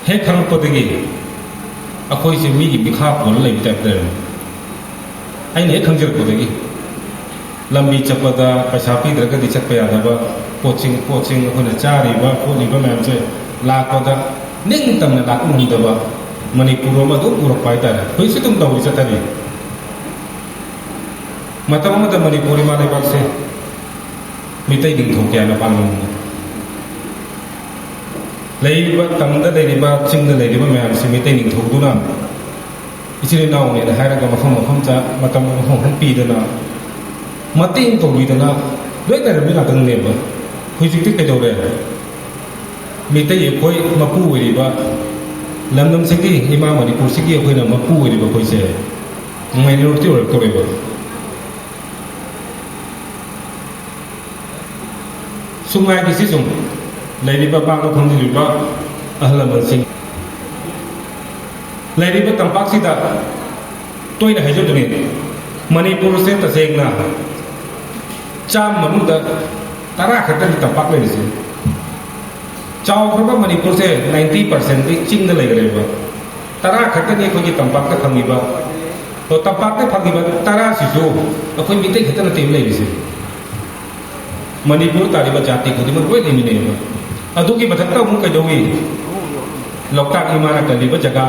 hết thằng có cái gì à khôi sẽ mi bị khá cuốn lại bị đẹp đẹp anh hết thằng chưa có cái gì làm bị chấp vào phải sao bị được cái gì chấp vào đó và coaching hồi nãy cha đi và cô đi vào mềm chơi là có đó nên tầm là lạc mùng đó và Manipur mà đúng của phải ta hồi sẽ tung tàu đi chơi đi mà tao mà tao Manipur mà lại bắt xe mi tay đỉnh thủ kia là ban mùng lấy bắt tầm đó lấy bắt chừng đó lấy bắt mềm sẽ mi tay đỉnh thủ đó nào ít lên nào này hai là cái mà không cha mà tao không pi đó nào mà tiền tổ đi đó nào đấy là mình là từng niệm vậy hồi trước cái đầu đấy mi tay gì coi mà pu vậy đi ba làm năm sinh đi nhưng mà đi pu sinh đi coi là mà pu vậy đi ba coi sẽ ngày nào tiêu được coi vậy sung ai đi sung lấy đi ba ba nó không đi ba làm năm sinh lấy đi ba tầm bác sĩ ta tôi là hay cho tụi này Manipur sẽ ta xem na cha mình đã tara khát đi tầm bác lên gì cháu không có Manipur sẽ 90% đi chinh cái lấy ba tara khát đi coi cái tầm bác cái thằng gì ba rồi tầm bác cái thằng gì ba tara xí xù ở coi mình thấy khát nó tìm lấy gì Manipur ta đi ba jati ko di man wait ni ne adu ki bathakta mu ka jowi loktak imana ka li ba jaga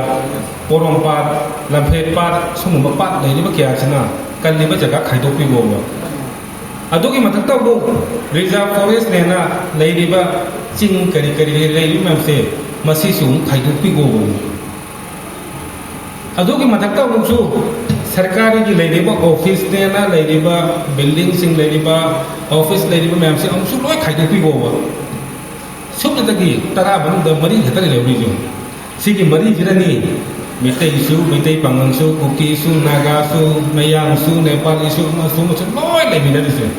porompat lamphet pat sumu ba pat le ni ba kya chana kan li ba jaga khai do pi go ba adu ki bathakta mu reserve forest ne na le ni ba ching kari kari le ni mam se masi sung khai do pi go ba adu ki bathakta mu su सरकारी की लेने बा office ने ना लेने बा building सिंग लेने बा ऑफिस लेने बा मैम से हम सुन लोग खाई दोपी गो बा सुन न तकी तरा बनु द मरी खतर ले उड़ी जो सी की मरी जिरनी मिते पंगन सु कुकी सु नागा सु मयांग सु नेपाली सु मसु मसु लोय ले मिना दिसे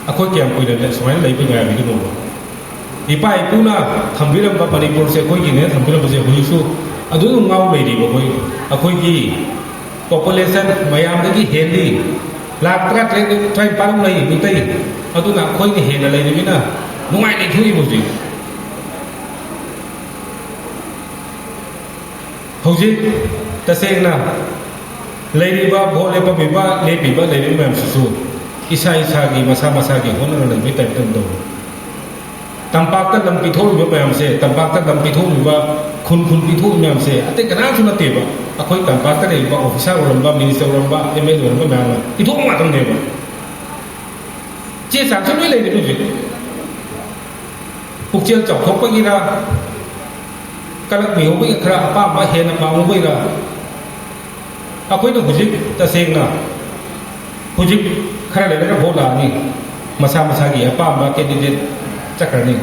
अखोय क्या कोई ले समय ले पे गया भी नो इपा इपुना थंबिरम बा मणिपुर से कोई की ने थंबिरम से हुई सु अदु ngau ले दी कोई अखोई की पॉपुलेशन मयाम दगी हेली लाख तरा ट्राई पालू ले मिते अदु ना कोई की हेला ले नि ना नुंगाई ले थुई बुजी हौजी तसेना लेरिबा भोले पबिबा लेपिबा लेरि मैम सुसु इसा की मसा की होना ले मिते तन दो तंपाक तक लंपी थोड़ में मैम से तंपाक तक लंपी थोड़ में खुन पी थोड़ मैम से अते कना सुना तेबा अखोई तंपाक तक लेबा officer Oramba minister Oramba MLA Oramba ma'am इथों मा तम नेबा जे सांसन वे लेनि बुजि पुक्चेल चौथोक पगिरा कलक मिहो बि खरा पा मा हेन पा मो बइरा अखोई न हुजि तसेंगना हुजि खरा लेना भोला नि मसा की अपा मा कैंडिडेट चक्रनी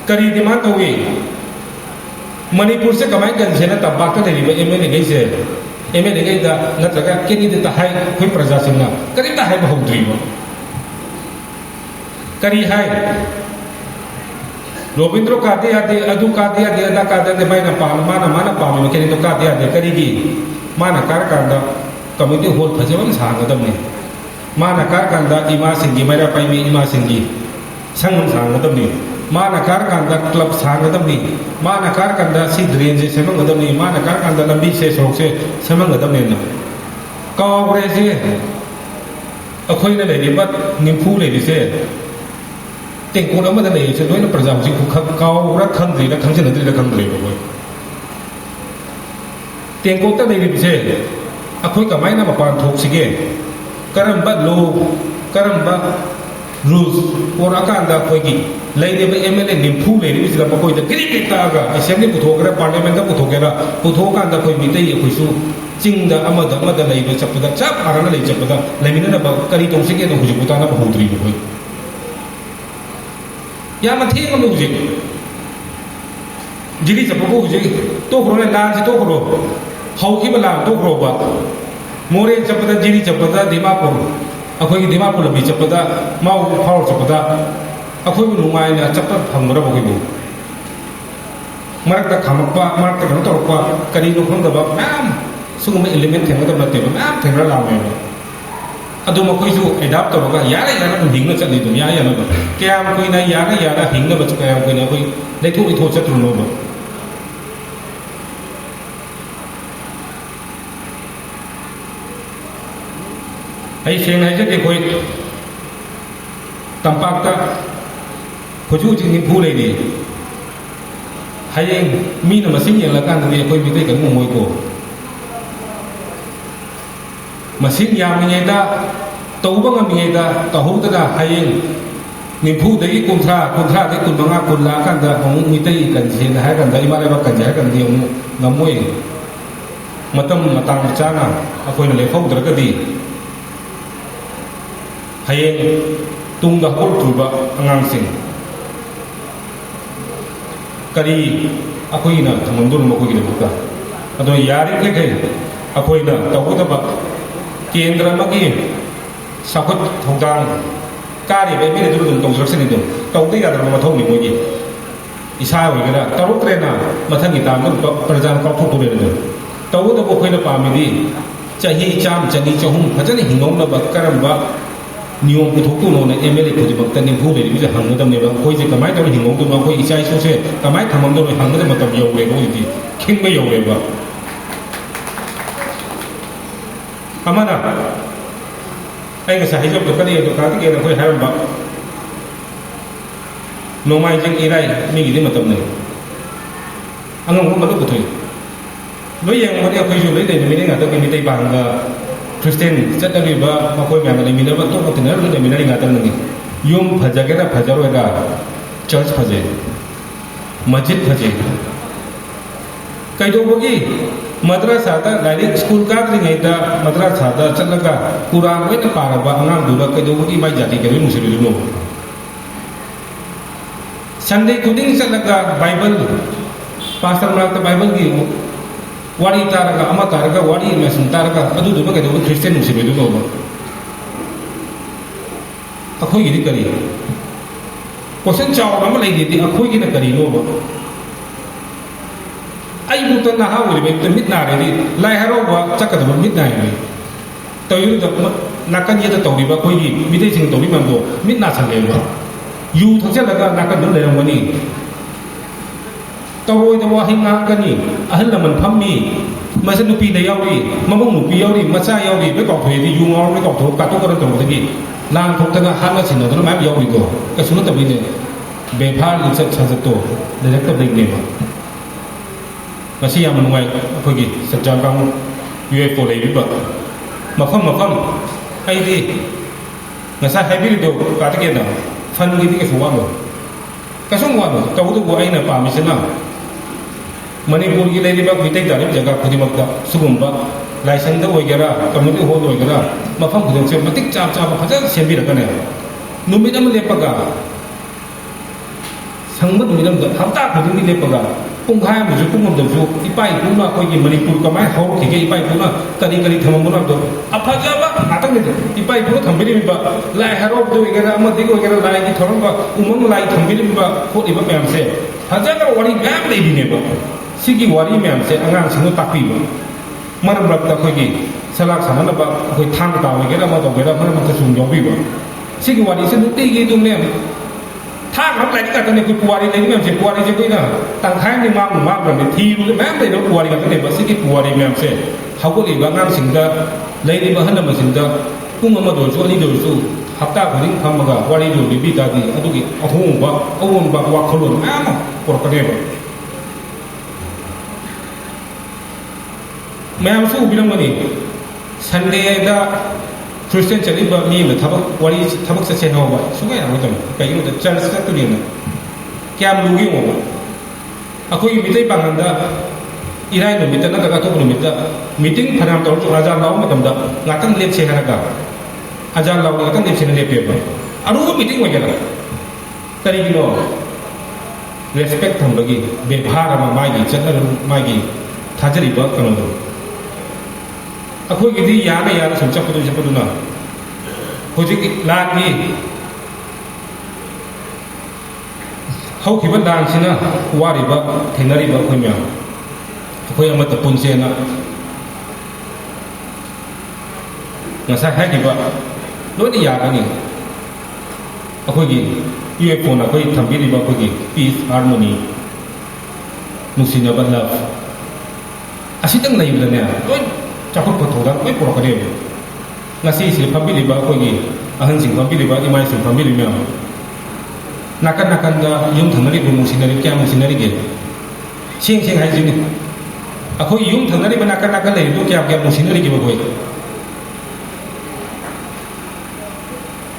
करी डिमांड होगी मणिपुर से कमाई गन से ना तबाक का देरी एमएलए गई से एमएलए गई दा नत्रगा कैंडिडेट हाई कोई प्रजा सिंह करी दा हाई बहुद्री करी हाई रोबिंद्रो कादे आदे अदु कादे आदे अदा कादे दे भाई ना पाम माना पाम में केनी तो कादे आदे करी की माना कार कांदा कमिटी होल फजेवन सांगदम ने माना कार कांदा इमा सिंगी मेरा पाई में इमा सिंगी संगम सांगदम ने माना कार कांदा क्लब सांगदम ने माना कार कांदा सी ड्रेन से सेमंगदम ने माना कार कांदा लंबी से सोक से सेमंगदम ने ना कावरे से अखोई ने ले बत निफू ले से तेंको न मदन ले से दोय न प्रजा जी कावरा खंद्री न खंजे नद्री न खंद्री बोय तेंको त ले से अखोई कमाई ना मपान ठोक सिगे करम लो करम rules or akanda koi ki laide ba MLA nimfu le ni bisla ba koi da kri ta ga assembly puthokra parliament da puthokera puthokanda koi mitai koi su ching da amada lai ba chapda chap arana lai chapda lamina na ba kari tong sike no huji putana ba hudri koi ya ma thing am huji jiri chapko huji to khro ne lan si to khro hau ki ba lan to khro ba more chapda jiri chapda dimapur अखोई Dimapur लबी चपदा Maui फाउ चपदा अखोई नुंगाई ना चप फंगरा बखोई बु मरक खामपा मरक न तोरपा करी नु खंग दबा ma'am सुगम एलिमेंट थेंग द मते मैम थेंग ला मे ꯑꯗꯨ ꯃꯈꯣꯏꯁꯨ ꯑꯦꯗꯥꯞ ꯇꯧꯔꯒ ꯌꯥꯅ ꯌꯥꯅ ꯑꯗꯨꯝ ꯍꯤꯡꯅ ꯆꯠꯂꯤ ꯑꯗꯨꯝ ꯌꯥꯅ ꯌꯥꯅꯕ ꯀꯌꯥꯝ ꯀꯨꯏꯅ ꯌꯥꯅ ꯌꯥꯅ ꯍꯤꯡꯅꯕ ꯀꯌꯥꯝ ꯀꯨꯏꯅ ꯑꯩꯈꯣꯏ ꯂꯩꯊꯣꯛ ꯏꯊꯣꯛ ꯆꯠꯇ꯭ꯔꯨꯅꯣꯕ ꯑꯩ ꯁꯦꯡꯅ ꯍꯥꯏꯖꯒꯦ ꯑꯩꯈꯣꯏ ꯇꯝꯄꯥꯛꯇ ꯍꯧꯖꯤꯛ ꯍꯧꯖꯤꯛ ꯅꯤꯝꯐꯨ ꯂꯩꯔꯤ ꯍꯌꯦꯡ ꯃꯤꯅ ꯃꯁꯤꯡ ꯌꯦꯡꯂꯀꯥꯟꯗꯗꯤ ꯑꯩꯈꯣꯏ ꯃꯤꯇꯩ ꯀꯔꯤ ꯉꯝꯃꯣꯏꯀꯣ ꯃꯁꯤꯡ ꯌꯥꯝꯃꯤꯉꯩꯗ ꯇꯧꯕ ꯉꯝꯃꯤꯉꯩꯗ ꯇꯧꯍꯧꯗꯅ ꯍꯌꯦꯡ ꯅꯤꯝꯐꯨꯗꯒꯤ ꯀꯨꯟꯊ꯭ꯔꯥꯗꯒꯤ ꯀꯨꯟꯃꯉꯥ ꯀꯨꯟ ꯂꯥꯛꯑꯀꯥꯟꯗ ꯑꯃꯨꯛ ꯃꯤꯇꯩ ꯀꯟꯁꯦꯅ ꯍꯥꯏꯔꯀꯥꯟꯗ ꯏꯃꯥ ꯂꯩꯕꯥꯛ ꯀꯟꯁꯦ ꯍꯥꯏꯔꯀꯥꯟꯗꯗꯤ ꯑꯃꯨꯛ ꯉꯝꯃꯣꯏ ꯃꯇꯝ ꯃꯇꯥꯡ ꯆꯥꯅ ꯑꯩꯈꯣꯏꯅ ꯂꯦꯞꯍꯧꯗ꯭ꯔꯒꯗꯤ ꯍꯌꯦꯡ ꯇꯨꯡꯗ ꯍꯧꯔꯛꯇ꯭ꯔꯤꯕ ꯑꯉꯥꯡꯁꯤꯡ ꯀꯔꯤ ꯑꯩꯈꯣꯏꯅ ꯊꯝꯃꯝꯗꯣꯏꯅꯣ ꯃꯈꯣꯏꯒꯤꯗꯃꯛꯇ ꯑꯗꯨꯅ ꯌꯥꯔꯤꯈꯩ ꯑꯩꯈꯣꯏꯅ ꯇꯧꯒꯗꯕ ꯀꯦꯟꯗ꯭ꯔ ꯑꯃꯒꯤ ꯆꯥꯎꯈꯠ ꯊꯧꯗꯥꯡ ꯀꯥꯔꯤꯕ ꯑꯦꯝ.ꯑꯦꯜ.ꯑꯦꯗꯨꯅ ꯑꯗꯨꯝ ꯇꯧꯖꯔꯛꯁꯅꯤ ꯑꯗꯨꯝ ꯇꯧꯗ ꯌꯥꯗ꯭ꯔꯕ ꯃꯊꯧꯅꯤ ꯃꯣꯏꯒꯤ ꯏꯁꯥ ꯑꯣꯏꯒꯦꯔꯥ ꯇꯧꯔꯛꯇ꯭ꯔꯦꯅ ꯃꯊꯪꯒꯤ ꯇꯥꯝꯗ ꯄ꯭ꯔꯖꯥꯅ ꯀꯥꯎꯊꯣꯛꯇꯣꯔꯦꯅ ꯑꯗꯨꯝ ꯇꯧꯒꯗꯕ ꯑꯩꯈꯣꯏꯅ ꯄꯥꯝꯃꯤꯗꯤ ꯆꯍꯤ ꯆꯥꯝ ꯆꯅꯤ ꯆꯍꯨꯝ ꯐꯖꯅ ꯍꯤꯡꯍꯧꯅꯕ ꯀꯔꯝꯕ ꯅꯤꯌꯣꯝ ꯄꯨꯊꯣꯛꯇꯣꯏꯅꯣꯅ ꯑꯦꯝ.ꯑꯦꯜ.ꯑꯦ ꯈꯨꯗꯤꯡꯃꯛꯇ ꯅꯤꯝꯐꯨ ꯂꯩꯔꯤꯕꯁꯦ ꯍꯪꯒꯗꯕꯅꯦꯕ ꯑꯩꯈꯣꯏꯁꯦ ꯀꯃꯥꯏꯅ ꯇꯧꯔ ꯍꯤꯡꯍꯧꯗꯣꯏꯅꯣ ꯑꯩꯈꯣꯏ ꯏꯆꯥ ꯏꯁꯨꯁꯦ ꯀꯃꯥꯏꯅ ꯊꯝꯃꯝꯗꯣꯏꯅꯣ ꯍꯪꯒꯗꯕ ꯃꯇꯝ ꯌꯧꯔꯦꯕ ꯍꯧꯖꯤꯛꯇꯤ ꯈꯤꯡꯕ ꯌꯧꯔꯦꯕ ꯑꯃꯅ ꯑꯩ ꯉꯁꯥꯏ ꯍꯥꯏꯖꯕꯗꯣ ꯀꯔꯤ ꯑꯗꯣ ꯀꯥꯔꯇꯤꯀꯦꯌꯟ ꯑꯩꯈꯣꯏ ꯍꯥꯏꯔꯝꯕ ꯅꯣꯡꯃꯥꯏꯖꯤꯡ ꯏꯔꯥꯏ ꯃꯤꯒꯤꯗꯤ ꯃꯇꯝ ꯂꯩ ꯑꯉꯝꯕ ꯃꯗꯨ ꯄꯨꯊꯣꯛꯏ ꯂꯣꯏ ꯌꯦꯡꯕꯗꯤ ꯑꯩꯈꯣꯏꯁꯨ ꯂꯣꯏ ꯂꯩꯃꯤꯟꯅꯩ ꯉꯥꯛꯇꯅꯤ ꯃꯤꯇꯩ ꯄꯥꯡꯒ ꯈ꯭ꯔꯤꯁꯇꯦꯟ ꯆꯠꯅꯔꯤꯕ ꯃꯈꯣꯏ ꯃꯌꯥꯝꯅ ꯂꯩꯃꯤꯟꯅꯕ ꯑꯇꯣꯞꯄ ꯇꯤꯟꯅꯔꯒ ꯂꯩꯃꯤꯟꯅꯔꯤ ꯉꯥꯛꯇꯅꯤ ꯌꯨꯝ ꯐꯖꯒꯦꯔꯥ ꯐꯖꯔꯣꯏꯔꯥ ꯆꯔꯆ ꯐꯖꯩ ꯃꯁꯖꯤꯠ ꯐꯖꯩ ꯀꯩꯗꯧꯕꯒꯤ ꯃദ്ꯔꯁꯥꯗ ꯂꯥꯏꯔꯤꯛ ꯁ꯭ꯀꯨꯜ ꯀꯥꯗ꯭ꯔꯤꯉꯩꯗ ꯃദ്ꯔꯁꯥꯗ ꯆꯠꯂꯒ ꯀꯨꯔꯥꯟ ꯂꯣꯏꯅ ꯄꯥꯔꯕ ꯑꯉꯥꯡꯗꯨꯗ ꯀꯩꯗꯧꯕꯒꯤ ꯃꯥꯏ ꯖꯥꯇꯤ ꯀꯩꯗꯧꯕꯒꯤ ꯅꯨꯡꯁꯤꯔꯣꯏꯗꯣꯏꯅꯣ ꯁꯟꯗꯦ ꯈꯨꯗꯤꯡ ꯆꯠꯂꯒ ꯕꯥꯏꯕꯜ ꯄꯥꯁꯇꯔ ꯃꯅꯥꯛꯇ ꯕꯥꯏꯕꯜꯒꯤ wari taraga ama taraga wari mesun taraga adu du bagai du Christian musibe du no akhoi gi kari question chaw ama lai di akhoi gi na kari no ba ai bu ta na ha wori be mit na re di lai haro ba chakka du mit na ni to yu da nakan ye da to ri ba khoi gi mi dei sing to ri man do mit na sang le ba yu thang cha la ga nakan du le ram ni tawoi da wa hinga kani ahal laman phammi masa nupi da yauri mamong nupi yauri macha yauri be kok thoi di yu ngor be kok tho ka to ka ron to gi lang thok ta han na sin do ma yauri do ka sunu ta bi ne be phal ni chat cha to de ka bai ne ba masi yam nu ngai phoi gi sat jang kang yue ko le bi ba ma kham ai di ngasa hai bi do ka ta ke na fan gi di ke so wa lo ka song wa do ta wo do ai na pa mi sin na Manipur ki lady bak mitai dari jaga khudimaka sugumba license da oigera community hall oigera mafam khudin se matik chap chap hajar sembi rakane numidam lepaga sangmat numidam da hafta khudin lepaga pungkhai mu ju pungom da ju ipai puna koi ki Manipur kamai haur ki ke ipai puna kari kari thamamuna do apaja ba atang ne ipai puna thambiri ba lai harop do oigera ama dik oigera lai ki thoron ba umang lai thambiri ba khodi ba myam se hajar ka wari bam le bi ne ba Sigi wari myam se angang sinu takpi ba maram rap ta khoi gi salak sanana ba khoi thang ta we gera ma to gera maram ta sung yo bi ba sigi wari se nu ti gi tum ne thang rap lai ka ta ne ku wari le myam se wari je koi na tang khai ni ma mu ma ba ne thi lu ma le no wari ka ne ba sigi wari myam se hau ko le ba ngang sing da lai ni ba han ma sing da pung ma do so ni do so hafta khuding pham ga wari do bi ta di adu gi athong ba awon ba wa kholon ma ma por ka ne ba ma'am सु बिरंगनी Sunday दा Christian चलिबा मी में थबक worry थबक से होबा सुगे ना मतलब कई the church का तो लेना क्या लुगी हो अकोई मिते पांगंदा इराय नो मिते ना का तो मिते मीटिंग फराम तो राजा लाव मतलब दा गातन लेप से हरगा आजार लाव गातन लेप से ने लेप पे अरु मीटिंग वगैरह तरी गिनो रेस्पेक्ट हम लगी व्यवहार मा मागी चतर मागी थाजरी बा कनो अखोई गिदी याना याना संचप तो जप दुना होजी लागी हाउ खिबन दान सिना वारी बा थेनरी बा खोय म्या खोय अमत पुनसे ना ngasa hai di ba loini ya kani akhoi UFO na koi thambiri ba koi peace harmony nusina ba love asitang na yun na loi chakot pathoda koi pura kare ngasi si phambili ba koi ahan sing phambili ba imai sing phambili me nakan da yung thanari bu musinari kya musinari ge sing hai jini akhoi yung thanari ba nakan le do kya musinari ge ba koi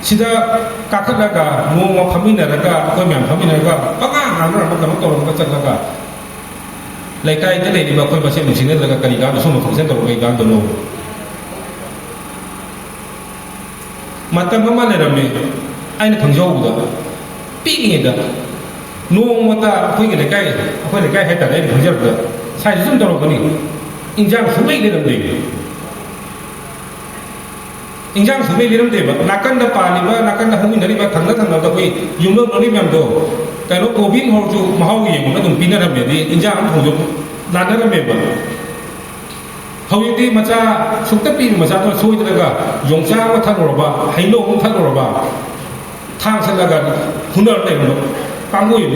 sida kakalaga mo phaminaraga ko myam phaminaraga baka ngamra ba kam to ba chalaga laikai te le ba ko ba se musine laga kali ga so mo function to ko ga do no matam ma le rame ai na thangjo bu da pi ni da no mata ko ni laikai hai ta le thangjo da sai zum to ko ni injang su mai le dam de इंजाम सुमे लिरम देबा नाकन दा पालिबा नाकन दा हमी नरिबा थंगना थंगना दा कोई युमलो नरि ma'am दो कनो कोबिन हो जो महाव ये मुना तुम पिना रमे दे इंजाम हो जो लाना रमे बा हविदि मचा सुक्ता पि मचा तो सोइ दगा योंचा मा थानोरबा हाइलो हम थानोरबा थांग सलगा हुनर ने नो कांगो ये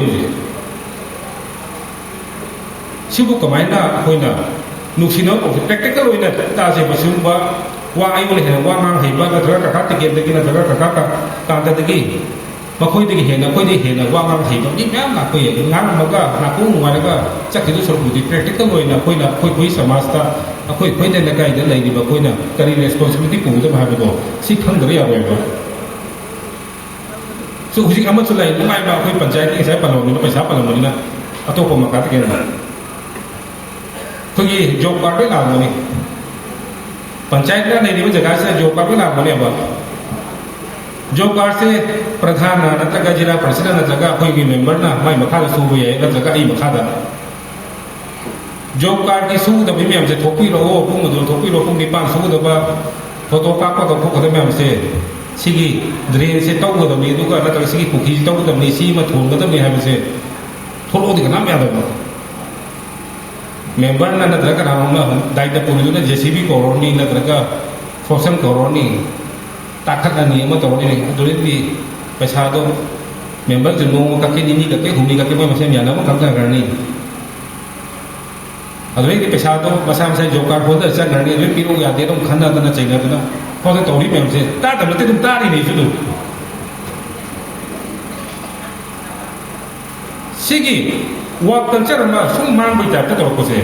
सिबु कमाइना होइना नुसिनो practical होइना तासे बसुबा wa ai mo le wa mang he ba ga ka ka ke de ki na ga ka ka ta de ki ma khoi de ki he na khoi de he na wa mang he ba ni ma na khoi ye ngang ma ga na ku ngwa le ga chak ki so bu di practical loi na khoi samas ta khoi de na ga de lai ni ba khoi na kari responsibility pu de ma ba do si khang de ya ba so hu ji ama chu lai mai ba khoi panchayat ki sai pa lo ni paisa pa lo ni na ato ko ma ka ke na khoi job card de la ni panchayat का नहीं जगह से job card ना बने अब job card से प्रधान नत्रग जिला परिषद नत्रग कोई भी मेंबर ना माई मखा सूब ये नत्रग ई मखा जॉब कार्ड की सूद भी मैं हमसे थोपी रो पुंग दो थोपी रो पुंग निपान सूद बा फोटो काप को फोटो मैं हमसे सिगी ड्रेन से तो को दमी दुगा नत्रग सिगी कुकी तो को दमी सी म थोंग दमी हमसे थोलो दिखना मैं आदम member na nadraga na hong daida puri na JCB koroni nadraga fosan koroni takhat ani mo to ni dole di paisa do member ju no ka ke ni ka ke humi ka ke mo se yana mo ka ka garni adre di paisa do masa masa job card holder sa garni re piro ya de dom khanda na chaina na ko se to ri mem se ta ta te dum ta ri ni su du sigi wa culture ma sung mang bi ta to ko se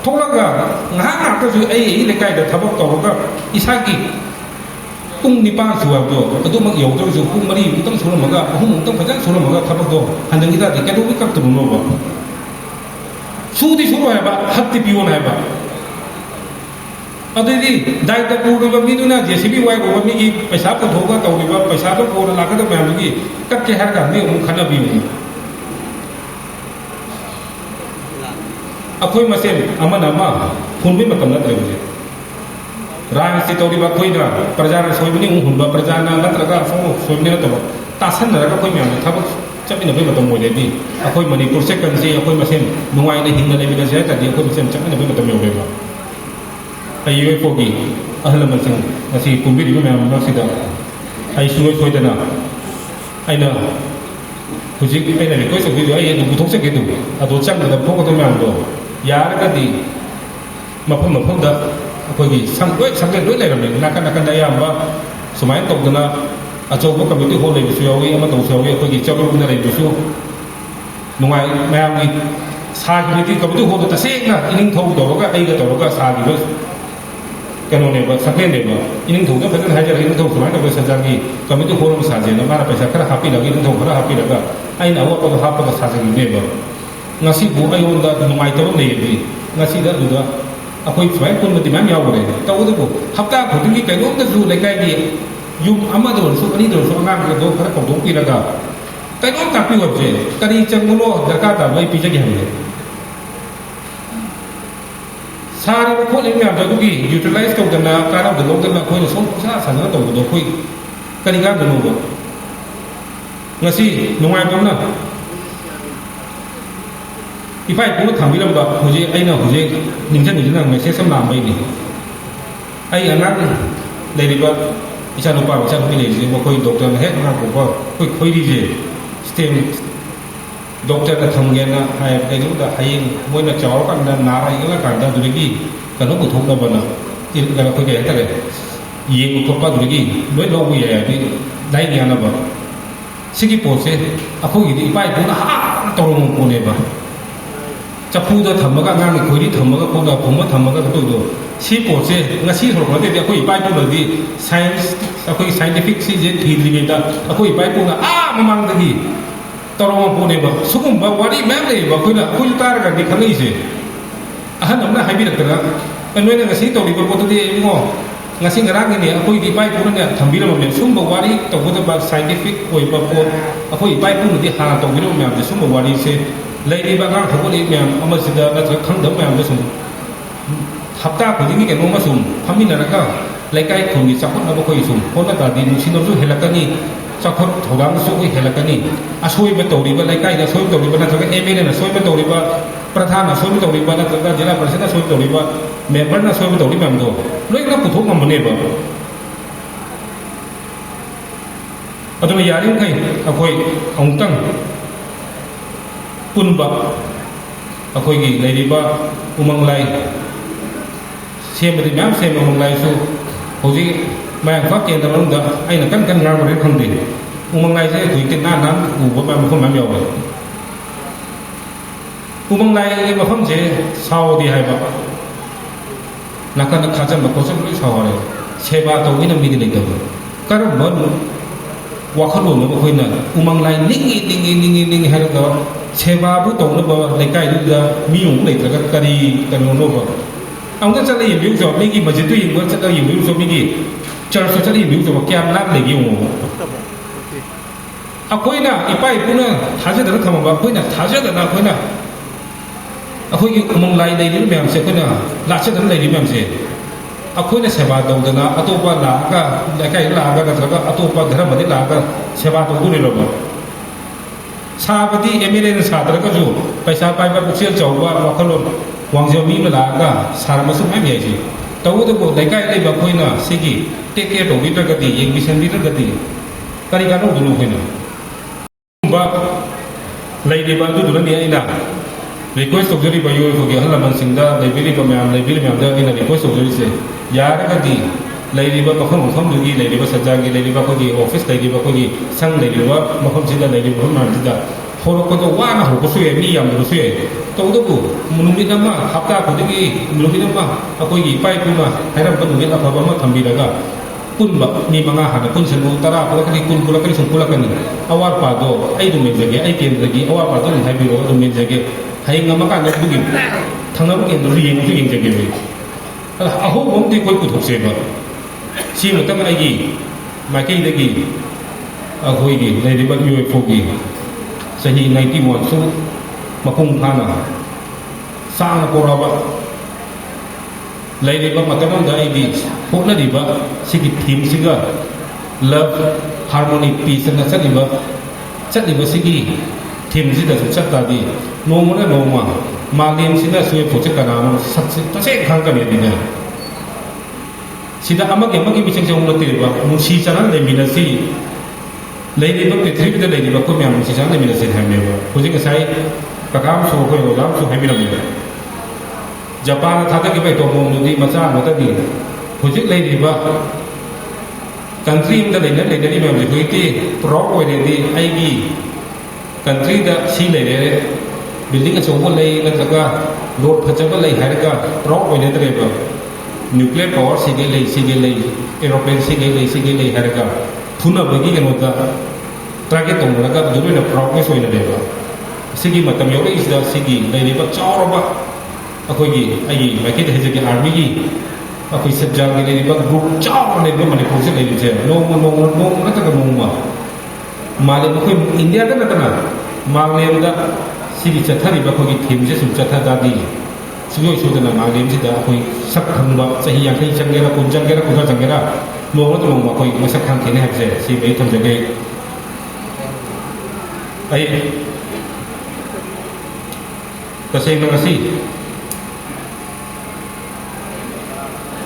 thola ga nga nga ka ju ai le kai da thabak to ga isa ki pung ni pa su wa do adu mak yo to ju pung mari utang su ma ga hum utang phajan su ma ga thabak do handang ida de ka do ka to no ba su di su ba ba hat ti pi wona ba adu di dai da pu ba mi du na JCB wai ko mi ki paisa ko thoga to ri ba paisa to ko la ka da ma mi ki kat ke har ga mi mu khana bi ni अखोई मसेन अमन अमा हुनबे मतम नत्र बजे राय से तौरी बा कोई ना प्रजा ना सोइबनी हुनबा प्रजा ना नत्रगा सोइबनी न तो तासन नरगा कोई म्याम थबक चपि न बे मतम मोले दी अखोई मणिपुर से कंसे अखोई मसेन नुवाई ने हिंग ने बिना से त दी अखोई मसेन चपि न बे मतम योबे बा अयो पोगी अहल मसिन असी पुंबी दी म्याम नसिदा आई सुनो सोइदना आइना हुजिक आइना कोई से वीडियो आई बुथोक से केदु अदो चंग द फोक तो म्याम दो यारगदी मफम दा अखोगी संगे लोई लेरमे नाकन दा यामबा सुमाय तौदना अचौबो कमिटी हो लेबसु यावी अमा तौसु यावी अखोगी चबरुना लेबसु नुंगाई मयामगी सागिति कमिटी हो द तसेना इनिंग थौ दौगा आइगा दौगा सागिबो कनोनेबा संगेनेबा इनिंग थौ द फजन हाजर इनिंग थौ सुमाय तौबो सजागी कमिटी हो रम साजेना मारा पैसा खरा हापी लगी इनिंग थौ खरा हापी लगा आइना अवा को हापा द साजगी नेबा ngasi bu ayonda numai taw nei bi ngasi da duda akoi phai kun mati mam yaw re taw du bu hapta khuding ki kai ngom da zu lai kai gi yum ama do su ani do su ngang do khara ko do pi la ga kai ngom ta pi wa je kari chang mo lo da ka ta bai pi je gi ham le sar ko le myam da du gi utilize to da na ka ra do da na khoi so sa sa na to do khoi kari ga do no ba ngasi numai kam na इफाई पुंग थांबिलम बा हुजे आइना हुजे निंजन निंजन message सम नाम by नि आई अनाक लेरिबा อิชานุปาอิชานุปิเลยมาคุยด็อกเตอร์นะเฮ็ดนะผมว่าคุยดีเจสเต็มด็อกเตอร์นะทำงานนะให้ไอ้ลูกนะให้มวยนะจ่อกันนะนาอะไรก็กันนะดูดิกันนู้นก็ทุกนะบ้านนะที่กันคุยกันแต่เลยยิงทุกคนดูดิด้วยโลกุยนี่ได้เนี่ยนะบ้านสิ่งที่พูดเสียอ่ะคุยดีไปพูดนะฮะตรงพูดเนี่ยบ้านจะพูดจะทำมันก็งานคุยที่ทำมันก็พูดจะผมก็ทำมันก็ตัวตัวชี้พูดเสียงั้นชี้ส่วนของเด็กคุยไปพูดเลยดิ science คุย scientific สิ่งที่ดีดีกันคุยไปพูดนะมันดี तरों Pune बा सुकुम बा वारी ma'am ले बा कुछ तार का दिखने से अहन हमने हाइबी रखना अनवे ने ngasi तो Libre बोतो they इंगो ngasi ngarang ini aku di pai pun ne thambira mame sum ba wari to boto ba scientific oi ba pon aku di pai pun di ha to biro me am sum ba wari se lai ni ba ngang thoko li me am ama sida na khang dam me am sum hapta ko ni ke no ma sum phami na ka lai kai khun ni chakot na ba ko sum kon na ta di nu sin no helakani chakot thogang su ko helakani asoi ba to ri ba lai kai na soi to ri ba na ka eme na soi ba to ri ba प्रधान ना सोई में तोड़ी बाना करता जिला परिषद ना सोई में तोड़ी बा मेंबर ना सोई में तोड़ी में हम दो लोग ना पुथों का मने बा अतो में यारिंग कहीं अकोई अंतंग पुन बा अकोई की लेडी बा उमंग लाई सेम बदी मैम सेम उमंग लाई सो होजी मैं फाक के अंदर लूँगा आई ना कन नाम बड़े खंडे उमंग लाई से कोई कितना नाम ऊपर मैं मुझको मैं याद उमंग लाई में हम जे साउदी है बा नाकन खाजन बा कोसम भी साउदी सेवा तो इन्हें मिल नहीं दबो कर मन वाखलो में कोई ना उमंग लाई निंगी है तो सेवा बु तो न बा लेकाई दुदा मियों नहीं तरक करी कनो बा अंगन चले ये व्यू जॉब नहीं की मस्जिद तो ये वो चले ये व्यू जॉब नहीं की चर्च चले ये व्यू जॉब क्या नाम लेगी वो अब कोई ना इपाई पुना थाजे दर खम बा कोई ना थाजे दर ना कोई ना अखोई उमंग लाई नहीं भी मैम से कोई ना लाचे दर नहीं भी मैम से अखोई ने सेवा दो दना अतोपा लागा लेके लागा का तरका अतोपा धर्म मदे लागा सेवा तो गुने लोग साबती एमएलए ने सादर का जो पैसा पाई पर पुछिया चौबा वखलो वांगजो मी में लागा सारा मसु में भी है तो वो तो लेके ले बा कोई ना सिगी टेक केयर तो भी गति एक भी संदी गति करी का नो दुनु कोई ना बा लाई दे बा तो दुनु नहीं ना रिक्वेस्ट ऑफ जरी बायो को गया हला मनसिंदा लाइब्रेरी को मैं दा इन रिक्वेस्ट ऑफ जरी से यार का दी लाइब्रेरी बा मखम दुगी लाइब्रेरी बा सजागी लाइब्रेरी बा को गी ऑफिस लाइब्रेरी बा को गी संग लाइब्रेरी बा मखम सिदा लाइब्रेरी बा मान सिदा होरो को तो वाना हो को सुए मी याम दो सुए तो दो को मुनुमी दमा हफ्ता को दिगी मुनुमी दमा अकोई गी पाई कुमा हैरम को नुगे अफा बा थंबी लगा कुन बा मी मंगा हाना कुन सनु तरा पुला कनी कुन पुला कनी सुपुला कनी अवार पा दो आई दु मे जगे आई केन जगे अवार पा दो हाई बिरो दु मे जगे hay ngắm cái này cũng kịp thằng nó cũng kịp nó riêng cái gì vậy à hốt vốn thì coi cụ thuộc xem mà xin một tấm ai gì mà cái gì à coi gì này thì bao nhiêu phụ gì sẽ gì này thì một số mà không than à sang là cô ra vậy lấy đi mà cái đó là gì hốt là gì vậy sẽ kịp thím sẽ cái love harmony peace là rất gì vậy sẽ gì thím sẽ được rất là gì नोमो ना नोमा मालिम सिदा सुए पोचे कनाम सच्चे तसे खान का नहीं ना सिदा अमक यमक की बिचंग जंग लते बा मुसी चना ले मिनसी लेनी बक पृथ्वी पे लेनी बक को म्याम मुसी चना ले मिनसी है में बा पोचे के साई ककाम सो को लाम सो है मिला में जापान था के भाई तो मोम दी मचा मत दी पोचे लेनी बा कंट्री में लेनी में हुई थी प्रॉप होए दी आईगी कंट्री दा सी ले बिल्डिंग का सोको ले नतका रोड फजब ले हारका रॉक होने तरेबा न्यूक्लियर पावर सिगे ले एरोप्लेन सिगे ले हारका थुना बगी के नोता ट्रैक तो लगा दुबे न प्रोग्रेस होने देबा सिगी मतम योरे इस दा सिगी लेबा चारबा अखोगी आई माइके दे जगे आर्मी की अखोई सज्जाग के लेबा ग्रुप चार ने मने प्रोसेस ले जे नो नतका मा माले कोई इंडिया दा नतना माले दा सिगी चथारी बखोगी थीम से सुन चथा दादी सिगो सोदना मागेम सिदा कोई सक खंबा सही या कहीं चंगेरा कुन चंगेरा लोग तो लोग कोई मसक खान के ने है से बे थम जगे आई तसे नगसी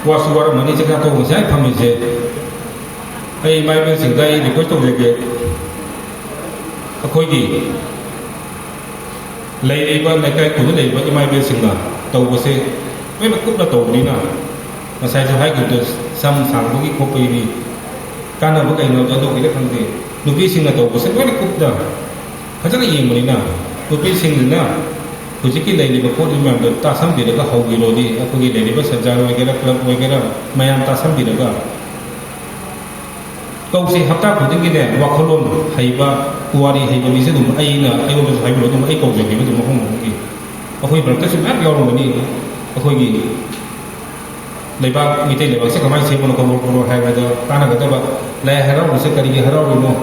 वासुवार मनी जगह तो मुझे फमी से ai mai bên sinh đây thì có trong việc khối gì lấy đi bên này cái của cái này bên mai bên sinh là tàu của xe mấy mà cúp là tàu đi nào mà sai cho hai người từ xăm sáng có cái copy đi can là một cái nó cho tôi cái thằng gì lúc đi sinh là tàu của xe mấy là cúp đóเขาจะได้ยินมันนี่นะตัวพี่สิ่งหนึ่งนะผู้ที่กินเลยนี่มันโคตรมันแบบตาซ้ำดีแล้วก็เขากิโลดีผู้กินเลยนี่มันสัญญาไว้กันแล้วคลับไว้กันแล้วไม่ยามตาซ้ำดีแล้วก็ก็สิฮับตาผู้ที่กินเนี่ยว่าเขาล้มให้ว่ากัวดีให้ว่ามีเส้นตุ้มไอ้น่ะไอ้ว่ามันให้มันตุ้มไอ้กองอย่างนี้มันตุ้มห้องมันกี่เขาคุยแบบก็สิแม่ยอมมันนี่เขาคุยกี่เลยบ้างมีแต่เลยบ้างสักไม่เสียมันก็รู้ให้มาตัวตาหนักตัวแบบแล้วให้เรารู้สึกกันดีให้เรารู้เนาะ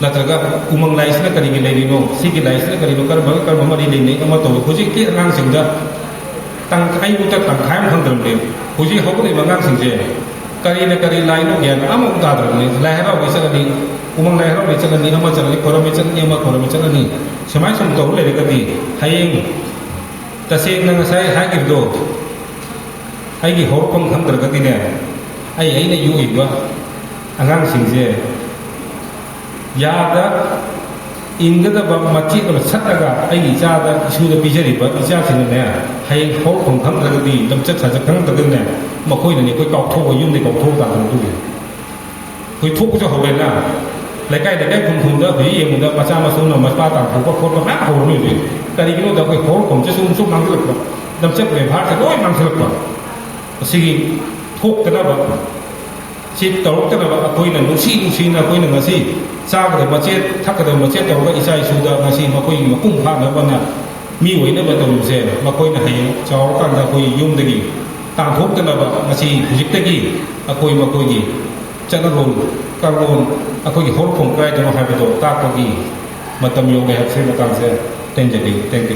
latraga umang lais na kanigi lay no sige lais na kanino kar baga kar mama rilay ni ama to huji ki angang singda tang ai uta tang khai mo handram le huji hok ni mangang singje kari na kari lai no gyan among da dram ni lai ha ro isa ni umang lai ro isa ni ama chani koram isa ni ama koram isa ni samai sam to le ka di hayeng ta se na sai ha ki do ai ki hok kom handar ka di ne ai na yu i ba angang singje यादा इंगदा बा मची को सत्तगा आई जादा इशूदा पिजरी बा इजा सिने हाय हो खम खम लगदी तम चत सा खम तगने मखोय ने कोई कॉक थो युम ने कॉक थो ता दु कोई थुक जो होवे ना लेकाय दे कुम कुम दा हई यम दा मचा मा सुन मा पा ता को को मा हो नि दे तरी किनो दा कोई हो खम जे सुम सुम मंग लक तम चत बे भार ता कोई मंग लक सिगी थुक तना बा चित तौ तना बा कोई न नुसी ना कोई न ngasi cha cái mà chết thắc cái mà chết đầu cái isai suda mà si mà coi mà cung pha nữa bana mi với nó bắt đầu xe mà coi là hay cháu càng là coi yum đấy gì tàng thuốc cái mà si dịch đấy gì à coi mà coi gì chắc nó luôn càng luôn à coi hốt không cái cho nó hay bị tổ ta coi gì mà tâm yêu cái học sinh mà càng xe tên gì tên gì